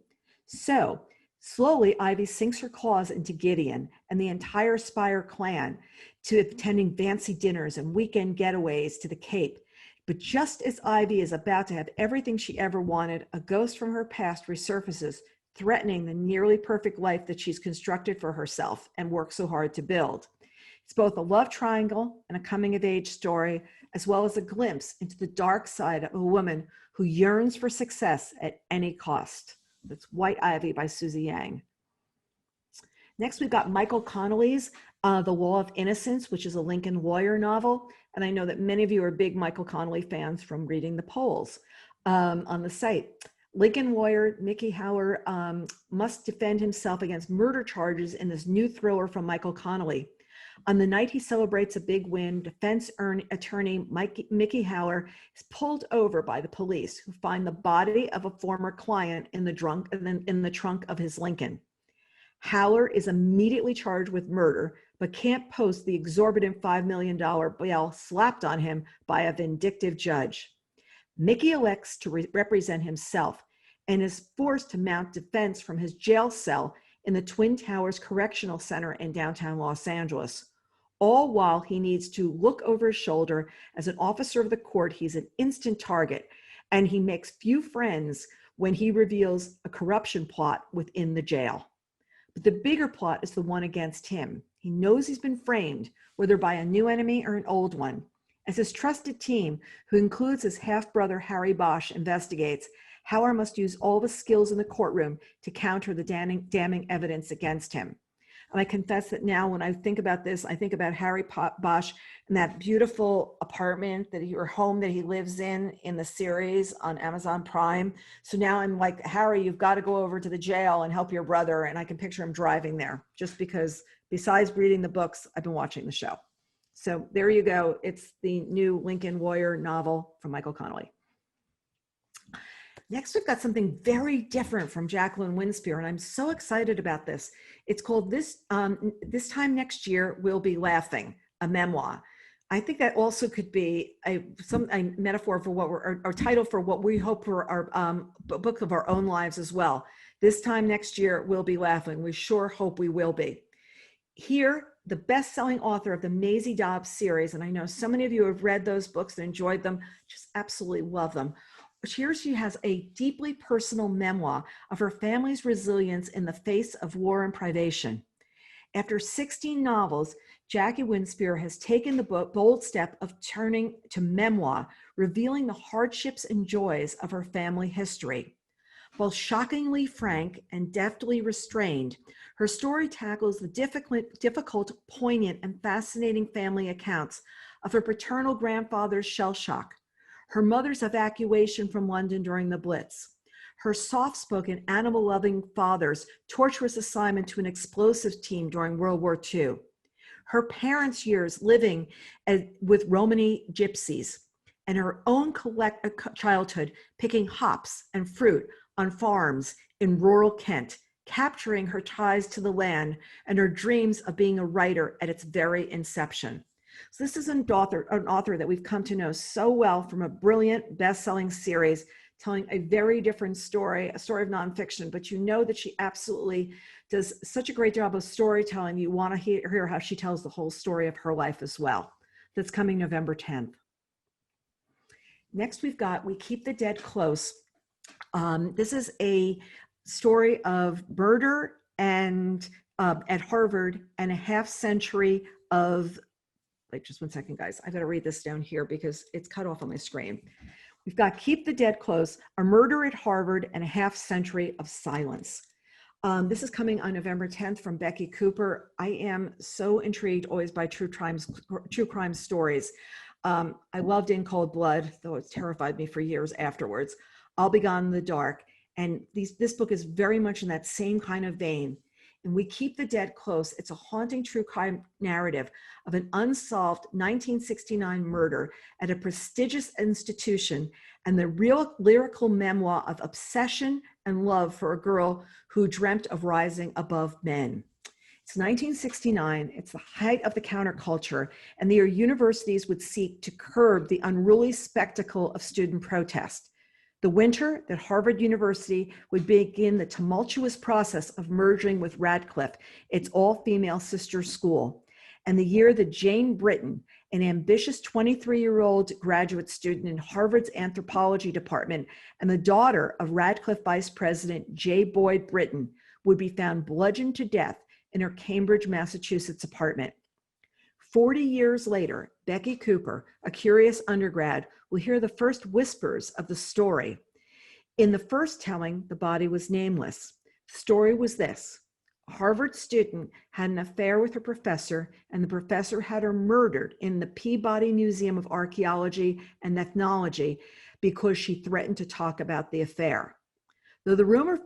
So slowly, Ivy sinks her claws into Gideon and the entire Spire clan to attending fancy dinners and weekend getaways to the Cape. But just as Ivy is about to have everything she ever wanted, a ghost from her past resurfaces, threatening the nearly perfect life that she's constructed for herself and worked so hard to build. It's both a love triangle and a coming-of-age story, as well as a glimpse into the dark side of a woman who yearns for success at any cost. That's White Ivy by Susie Yang. Next, we've got Michael Connelly's The Law of Innocence, which is a Lincoln lawyer novel. And I know that many of you are big Michael Connelly fans from reading the polls on the site. Lincoln lawyer Mickey Hauer must defend himself against murder charges in this new thriller from Michael Connelly. On the night he celebrates a big win, defense attorney Mickey Hauer is pulled over by the police, who find the body of a former client in the trunk of his Lincoln. Hauer is immediately charged with murder, but can't post the exorbitant $5 million bail slapped on him by a vindictive judge. Mickey elects to represent himself and is forced to mount defense from his jail cell in the Twin Towers Correctional Center in downtown Los Angeles. All while he needs to look over his shoulder. As an officer of the court, he's an instant target, and he makes few friends when he reveals a corruption plot within the jail. But the bigger plot is the one against him. He knows he's been framed, whether by a new enemy or an old one. As his trusted team, who includes his half-brother Harry Bosch, investigates, Hauer must use all the skills in the courtroom to counter the damning evidence against him. And I confess that now when I think about this, I think about Harry Bosch and that beautiful apartment or home that he lives in the series on Amazon Prime. So now I'm like, Harry, you've got to go over to the jail and help your brother. And I can picture him driving there, just because besides reading the books, I've been watching the show. So there you go. It's the new Lincoln lawyer novel from Michael Connelly. Next, we've got something very different from Jacqueline Winspear, and I'm so excited about this. It's called This Time Next Year We'll Be Laughing, a memoir. I think that also could be a metaphor for what or title for what we hope for our book of our own lives as well. This time next year we'll be laughing. We sure hope we will be. Here, the best-selling author of the Maisie Dobbs series, and I know so many of you have read those books and enjoyed them, just absolutely love them. Here she has a deeply personal memoir of her family's resilience in the face of war and privation. After 16 novels, Jackie Winspear has taken the bold step of turning to memoir, revealing the hardships and joys of her family history. While shockingly frank and deftly restrained, her story tackles the difficult, poignant, and fascinating family accounts of her paternal grandfather's shell shock, her mother's evacuation from London during the Blitz, her soft-spoken, animal-loving father's torturous assignment to an explosives team during World War II, her parents' years living with Romani gypsies, and her own childhood picking hops and fruit on farms in rural Kent, capturing her ties to the land and her dreams of being a writer at its very inception. So this is an author that we've come to know so well from a brilliant best-selling series telling a very different story, a story of nonfiction, but you know that she absolutely does such a great job of storytelling. You want to hear how she tells the whole story of her life as well. That's coming November 10th. Next, we've got We Keep the Dead Close. This is a story of murder and at Harvard and a half century of, like, just one second, guys. I got to read this down here because it's cut off on my screen. We've got Keep the Dead Close, a murder at Harvard and a half century of silence. This is coming on November 10th from Becky Cooper. I am so intrigued always by true crime stories. I loved In Cold Blood, though it terrified me for years afterwards. I'll Be Gone in the Dark. And this book is very much in that same kind of vein. And We Keep the Dead Close. It's a haunting true crime narrative of an unsolved 1969 murder at a prestigious institution and the real lyrical memoir of obsession and love for a girl who dreamt of rising above men. It's 1969. It's the height of the counterculture, and the year universities would seek to curb the unruly spectacle of student protest. The winter that Harvard University would begin the tumultuous process of merging with Radcliffe, its all-female sister school, and the year that Jane Britton, an ambitious 23-year-old graduate student in Harvard's anthropology department and the daughter of Radcliffe Vice President J. Boyd Britton, would be found bludgeoned to death in her Cambridge, Massachusetts apartment. 40 years later, Becky Cooper, a curious undergrad, will hear the first whispers of the story. In the first telling, the body was nameless. The story was this: a Harvard student had an affair with her professor, and the professor had her murdered in the Peabody Museum of Archaeology and Ethnology because she threatened to talk about the affair. Though the rumor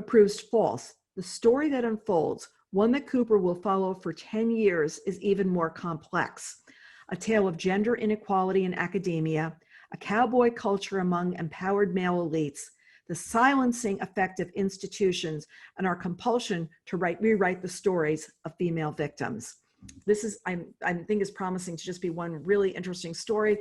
proves false, the story that unfolds, one that Cooper will follow for 10 years, is even more complex. A tale of gender inequality in academia, a cowboy culture among empowered male elites, the silencing effect of institutions, and our compulsion to rewrite the stories of female victims. This is, I think, is promising to just be one really interesting story.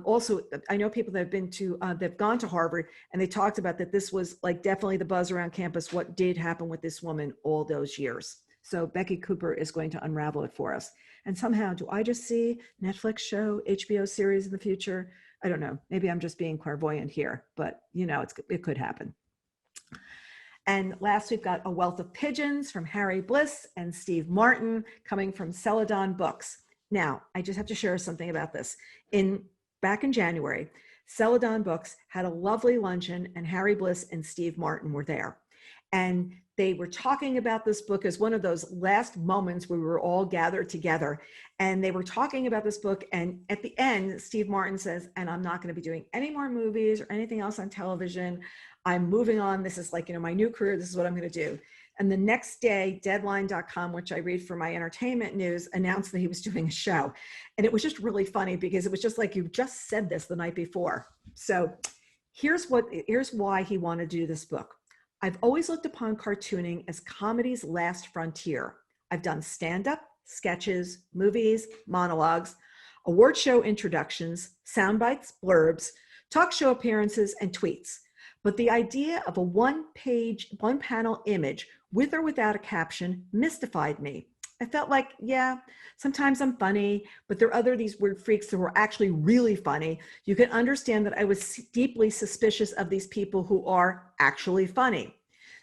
Also, I know people that have been to, they've gone to Harvard, and they talked about that this was like definitely the buzz around campus, what did happen with this woman all those years. So Becky Cooper is going to unravel it for us. And somehow, do I just see Netflix show, HBO series in the future? I don't know. Maybe I'm just being clairvoyant here, but you know, it could happen. And last, we've got A Wealth of Pigeons from Harry Bliss and Steve Martin, coming from Celadon Books. Now, I just have to share something about this. Back in January, Celadon Books had a lovely luncheon, and Harry Bliss and Steve Martin were there. And they were talking about this book as one of those last moments where we were all gathered together. And they were talking about this book. And at the end, Steve Martin says, and I'm not going to be doing any more movies or anything else on television. I'm moving on. This is like, my new career. This is what I'm going to do. And the next day, Deadline.com, which I read for my entertainment news, announced that he was doing a show. And it was just really funny because it was just like, you just said this the night before. So here's why he wanted to do this book. I've always looked upon cartooning as comedy's last frontier. I've done stand-up, sketches, movies, monologues, award show introductions, sound bites, blurbs, talk show appearances, and tweets. But the idea of a one-panel image with or without a caption mystified me. I felt like, yeah, sometimes I'm funny, but there are these weird freaks that were actually really funny. You can understand that I was deeply suspicious of these people who are actually funny.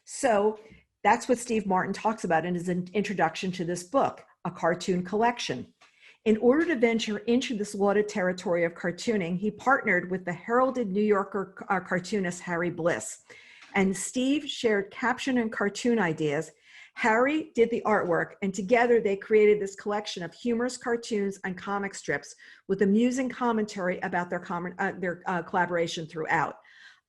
So that's what Steve Martin talks about in his introduction to this book, A Cartoon Collection. In order to venture into this lauded territory of cartooning, he partnered with the heralded New Yorker cartoonist Harry Bliss. And Steve shared caption and cartoon ideas. Harry did the artwork, and together they created this collection of humorous cartoons and comic strips with amusing commentary about their collaboration throughout.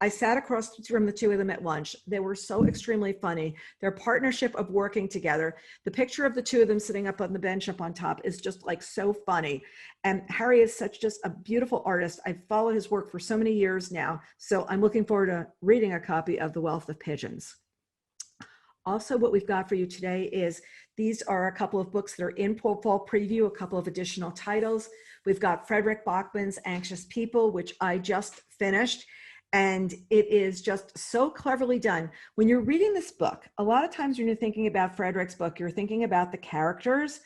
I sat across from the two of them at lunch. They were so extremely funny. Their partnership of working together, the picture of the two of them sitting up on the bench up on top is just like so funny. And Harry is such just a beautiful artist. I've followed his work for so many years now. So I'm looking forward to reading a copy of The Wealth of Pigeons. Also, what we've got for you today is these are a couple of books that are in fall preview, a couple of additional titles. We've got Frederick Bachman's Anxious People, which I just finished. And it is just so cleverly done. When you're reading this book, a lot of times when you're thinking about Frederick's book, you're thinking about the characters,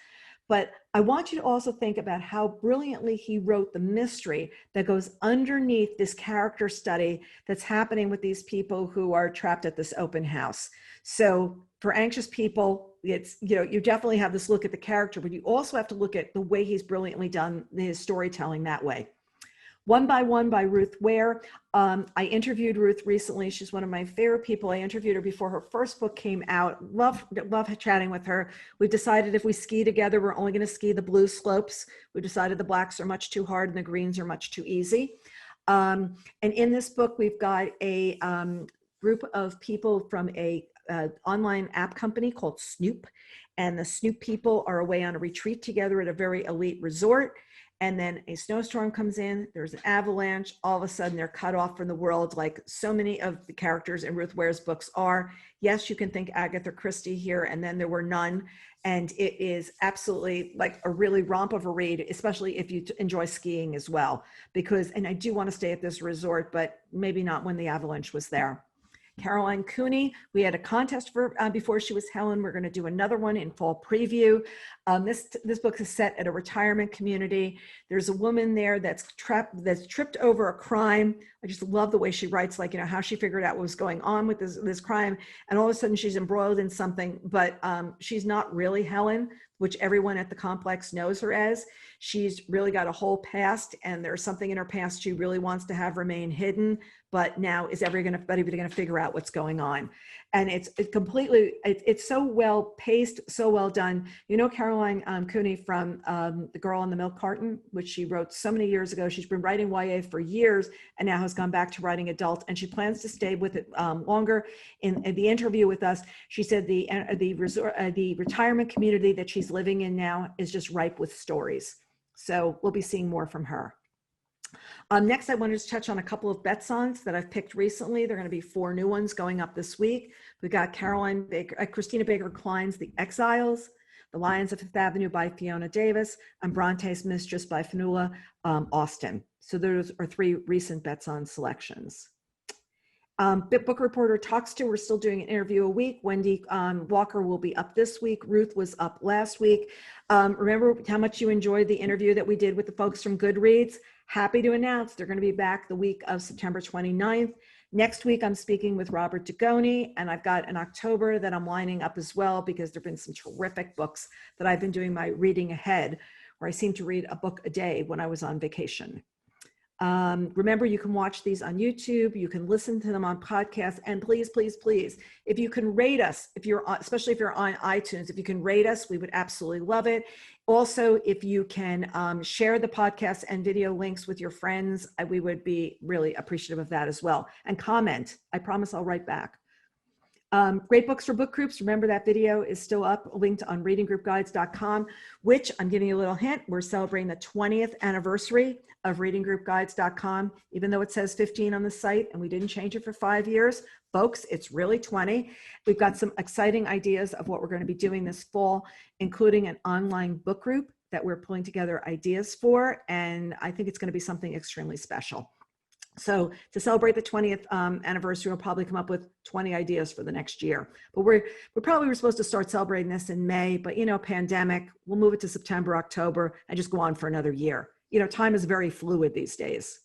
but I want you to also think about how brilliantly he wrote the mystery that goes underneath this character study that's happening with these people who are trapped at this open house. So for Anxious People, it's, you definitely have this look at the character, but you also have to look at the way he's brilliantly done his storytelling that way. One by One by Ruth Ware. I interviewed Ruth recently. She's one of my favorite people. I interviewed her before her first book came out. Love chatting with her. We've decided if we ski together, we're only going to ski the blue slopes. We decided the blacks are much too hard and the greens are much too easy. And in this book, we've got a group of people from a online app company called Snoop. And the Snoop people are away on a retreat together at a very elite resort. And then a snowstorm comes in, there's an avalanche, all of a sudden they're cut off from the world like so many of the characters in Ruth Ware's books are. Yes, you can think Agatha Christie here, and then there were none. And it is absolutely like a really romp of a read, especially if you enjoy skiing as well. Because, and I do want to stay at this resort, but maybe not when the avalanche was there. Caroline Cooney, we had a contest for before she was Helen. We're going to do another one in fall preview. This book is set at a retirement community. There's a woman there that's tripped over a crime. I just love the way she writes, like, how she figured out what was going on with this crime. And all of a sudden she's embroiled in something, but she's not really Helen, which everyone at the complex knows her as. She's really got a whole past, and there's something in her past she really wants to have remain hidden. But now is everybody going to figure out what's going on? And it's so well paced, so well done. Caroline Cooney from The Girl in the Milk Carton, which she wrote so many years ago. She's been writing YA for years and now has gone back to writing adult, and she plans to stay with it longer. In the interview with us, she said the retirement community that she's living in now is just ripe with stories. So we'll be seeing more from her. Next, I wanted to touch on a couple of bet songs that I've picked recently. There are going to be 4 new ones going up this week. We've got Christina Baker Klein's The Exiles, The Lions of Fifth Avenue by Fiona Davis, and Bronte's Mistress by Fionnuala Austin. So those are 3 recent bets on selections. Book Reporter Talks To, we're still doing an interview a week. Wendy Walker will be up this week. Ruth was up last week. Remember how much you enjoyed the interview that we did with the folks from Goodreads? Happy to announce they're going to be back the week of September 29th. Next week, I'm speaking with Robert Dugoni, and I've got an October that I'm lining up as well, because there've been some terrific books that I've been doing my reading ahead, where I seem to read a book a day when I was on vacation. Remember, you can watch these on YouTube. You can listen to them on podcasts. And please, please, please, if you can rate us, especially if you're on iTunes, if you can rate us, we would absolutely love it. Also, if you can share the podcast and video links with your friends, we would be really appreciative of that as well. And comment. I promise I'll write back. Great books for book groups. Remember, that video is still up, linked on readinggroupguides.com, which I'm giving you a little hint. We're celebrating the 20th anniversary of readinggroupguides.com, even though it says 15 on the site and we didn't change it for 5 years. Folks, it's really 20. We've got some exciting ideas of what we're going to be doing this fall, including an online book group that we're pulling together ideas for. And I think it's going to be something extremely special. So to celebrate the 20th anniversary, we'll probably come up with 20 ideas for the next year. But we're probably supposed to start celebrating this in May, but pandemic, we'll move it to September, October, and just go on for another year. Time is very fluid these days.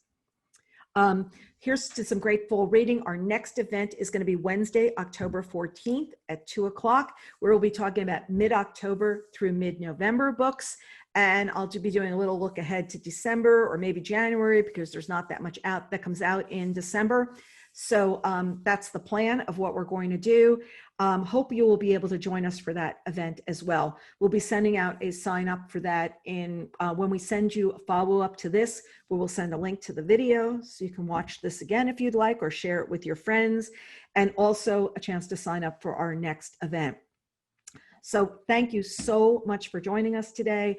Here's to some great fall reading. Our next event is going to be Wednesday, October 14th at 2:00, where we'll be talking about mid-October through mid-November books. And I'll be doing a little look ahead to December or maybe January, because there's not that much out that comes out in December. So that's the plan of what we're going to do. Hope you will be able to join us for that event as well. We'll be sending out a sign up for that in when we send you a follow-up to this, we will send a link to the video so you can watch this again if you'd like, or share it with your friends, and also a chance to sign up for our next event. So thank you so much for joining us today.